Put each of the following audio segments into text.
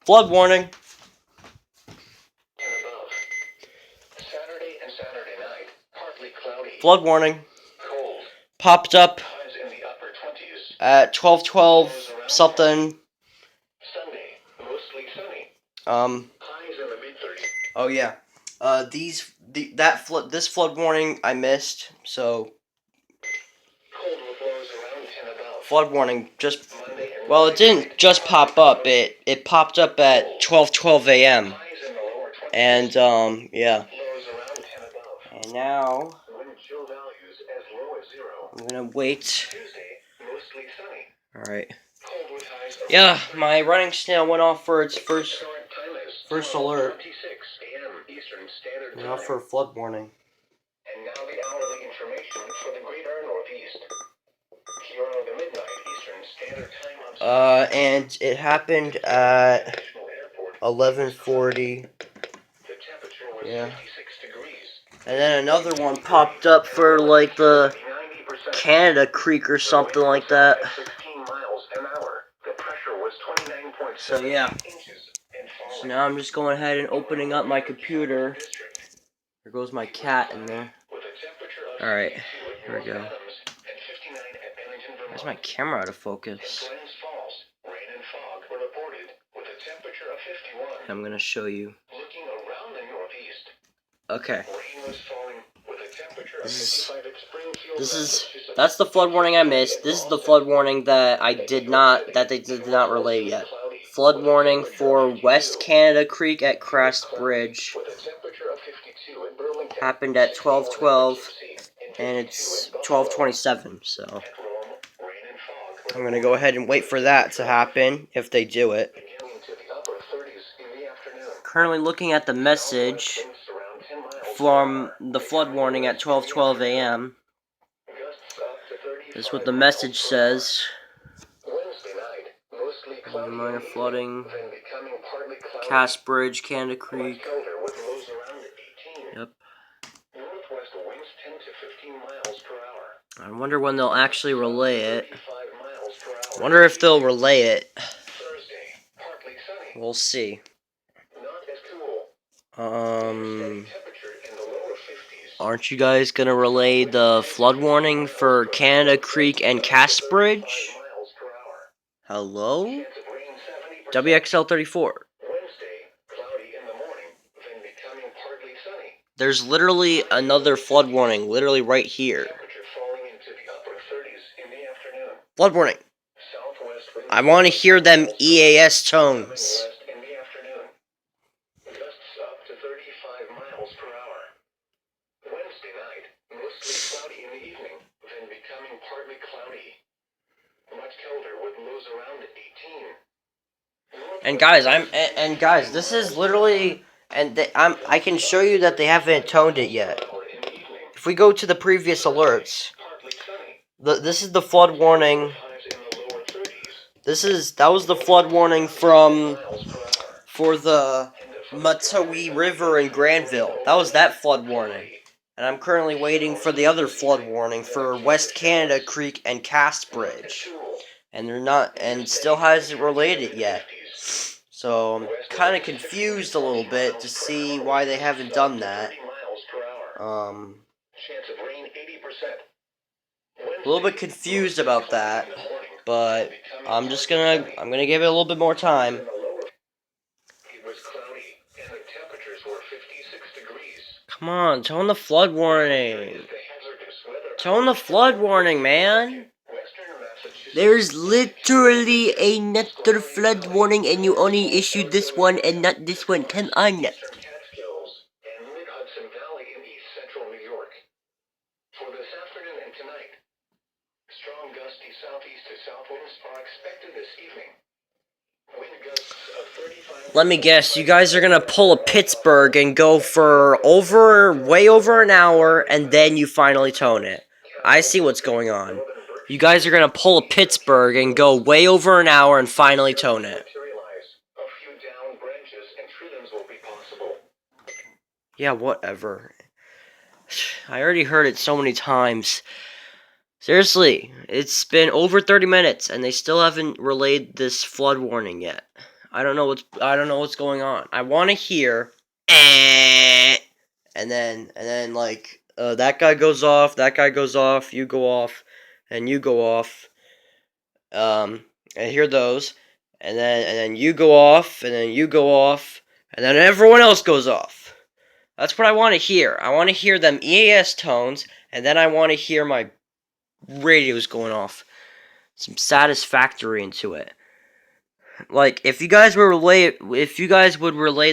Flood warning. Saturday and Saturday night, partly cloudy. Flood warning. Cold. Popped up Highs in the upper 20s. at 12:12 something. Sunday, mostly sunny. Highs in the mid-30s. Oh yeah. This flood warning I missed. So Cold with lows around 10 above. flood warning just well, it didn't just pop up. It popped up at 12:12 a.m. Highs in the lower 20s. And yeah. Lows around 10 above. And now Wind chill values as low as 0. I'm gonna wait. Tuesday, mostly sunny. All right. Cold with highs Yeah, my running snail went off for its first current time is alert. 26 a.m. Eastern Standard Now Time. for a flood warning. And now the hourly information for the greater Northeast. Here are the midnight Eastern Standard Time. And it happened at National Airport. 11:40. The temperature was Yeah. 56 degrees. And then another one popped up for like the 90%. Canada Creek or something like that. At 16 miles an hour. The pressure was 29.7 So yeah. inches and falling. So now I'm just going ahead and opening up my computer. There goes my cat in there. Alright, here we go. Where's my camera out of focus? I'm gonna show you. Okay. That's the flood warning I missed. This is the flood warning that they did not relay yet. Flood warning for West Canada Creek at Crest Bridge. Happened at 12:12, and it's 12:27, so I'm gonna go ahead and wait for that to happen if they do it. Currently looking at the message from the flood warning at 12:12 a.m. This is what the message says. Minor flooding, Cass Bridge, Canada Creek. Yep. I wonder when they'll actually relay it. I wonder if they'll relay it. We'll see. Aren't you guys gonna relay the flood warning for Canada Creek and Cass Bridge? Hello? WXL34. There's literally another flood warning, literally right here. Flood warning. I want to hear them EAS tones. And guys, this is literally, I can show you that they haven't toned it yet. If we go to the previous alerts, this is the flood warning. That was the flood warning for the Matawee River in Granville. That was that flood warning. And I'm currently waiting for the other flood warning for West Canada Creek and Cass Bridge. And they're not, and still hasn't relayed it yet. So I'm kind of confused a little bit to see why they haven't done that. A little bit confused about that, but I'm gonna give it a little bit more time. Come on, tone the flood warning. Tone the flood warning, man. There's literally another flood warning, and you only issued this one and not this one. Come on. Strong gusty southeast to south winds are expected this evening. Wind gusts of 35. Let me guess, you guys are gonna pull a Pittsburgh and go for way over an hour, and then you finally tone it. I see what's going on. You guys are gonna pull a Pittsburgh and go way over an hour and finally tone it. Yeah, whatever. I already heard it so many times. Seriously, it's been over 30 minutes and they still haven't relayed this flood warning yet. I don't know what's going on. I want to hear and then like that guy goes off, you go off, and you go off. I hear those, and then you go off, and then you go off, and then everyone else goes off. That's what I want to hear. I want to hear them EAS tones, and then I want to hear my radios going off. Some satisfactory into it. Like if you guys would relay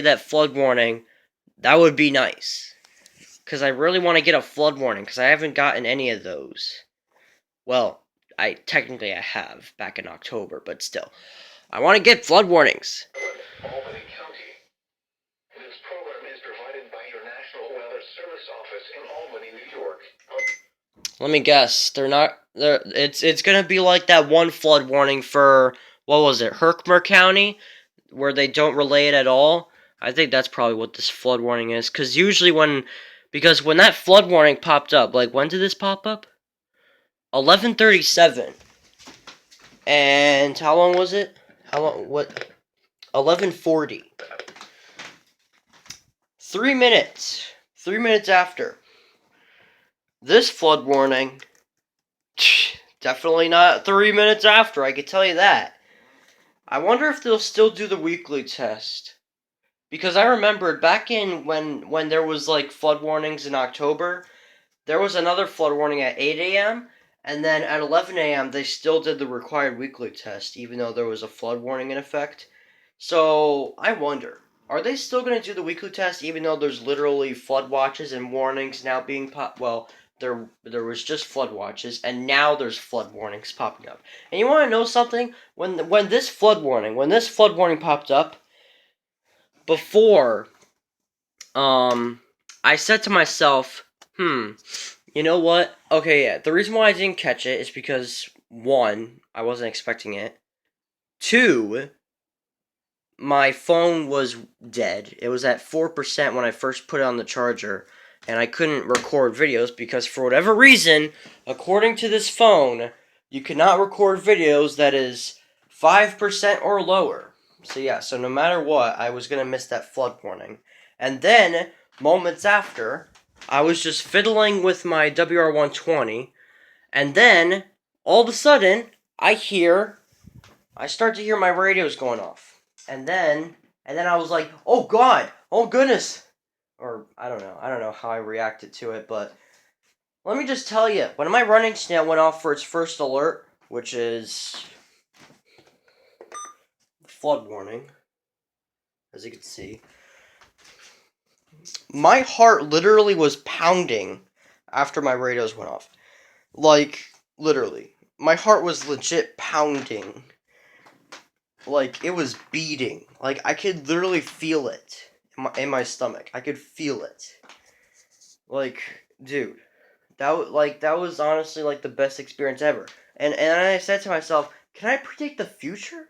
that flood warning, that would be nice. Cause I really want to get a flood warning, cause I haven't gotten any of those. Well, I have back in October, but still, I want to get flood warnings. Albany County. This program is provided by your National Weather Service office in Albany, New York. Let me guess. It's gonna be like that one flood warning for what was it, Herkimer County, where they don't relay it at all. I think that's probably what this flood warning is. Cause usually when that flood warning popped up, like when did this pop up? 11:37. And how long was it? How long? What? 11:40. 3 minutes. 3 minutes after. This flood warning, definitely not 3 minutes after, I can tell you that. I wonder if they'll still do the weekly test. Because I remembered back in when there was like flood warnings in October, there was another flood warning at 8 a.m. And then at 11 a.m. they still did the required weekly test, even though there was a flood warning in effect. So I wonder, are they still going to do the weekly test, even though there's literally flood watches and warnings now being there was just flood watches, and now there's flood warnings popping up. And you want to know something? When this flood warning popped up, before, I said to myself, you know what? Okay, yeah, the reason why I didn't catch it is because, one, I wasn't expecting it. Two, my phone was dead. It was at 4% when I first put it on the charger, and I couldn't record videos because for whatever reason, according to this phone, you cannot record videos that is 5% or lower. So yeah, so no matter what, I was going to miss that flood warning. And then, moments after, I was just fiddling with my WR120, and then, all of a sudden, I start to hear my radios going off. And then I was like, oh god, oh goodness. Or, I don't know how I reacted to it, but let me just tell you, when my running snail went off for its first alert, which is flood warning, as you can see, my heart literally was pounding after my radios went off. Like, literally. My heart was legit pounding. Like, it was beating. Like, I could literally feel it in my stomach. I could feel it. Like, dude, that was honestly, like, the best experience ever. And I said to myself, can I predict the future?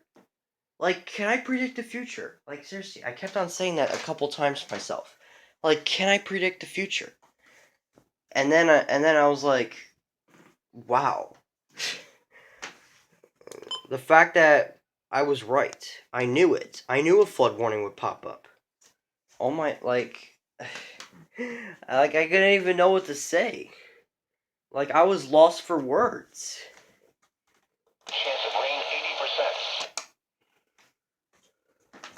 Like, can I predict the future? Like, seriously, I kept on saying that a couple times to myself. Like, can I predict the future? And then I was like, wow. The fact that I was right. I knew it. I knew a flood warning would pop up. Oh my, like I couldn't even know what to say. Like, I was lost for words. Chance of rain 80%.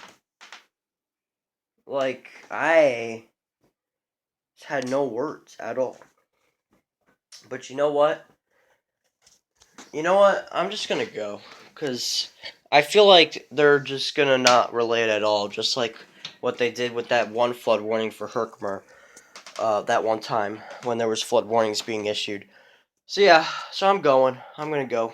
Like, I had no words at all. But you know what? I'm just gonna go. Because I feel like they're just gonna not relate at all. Just like what they did with that one flood warning for Herkimer. That one time when there was flood warnings being issued. So yeah, I'm gonna go.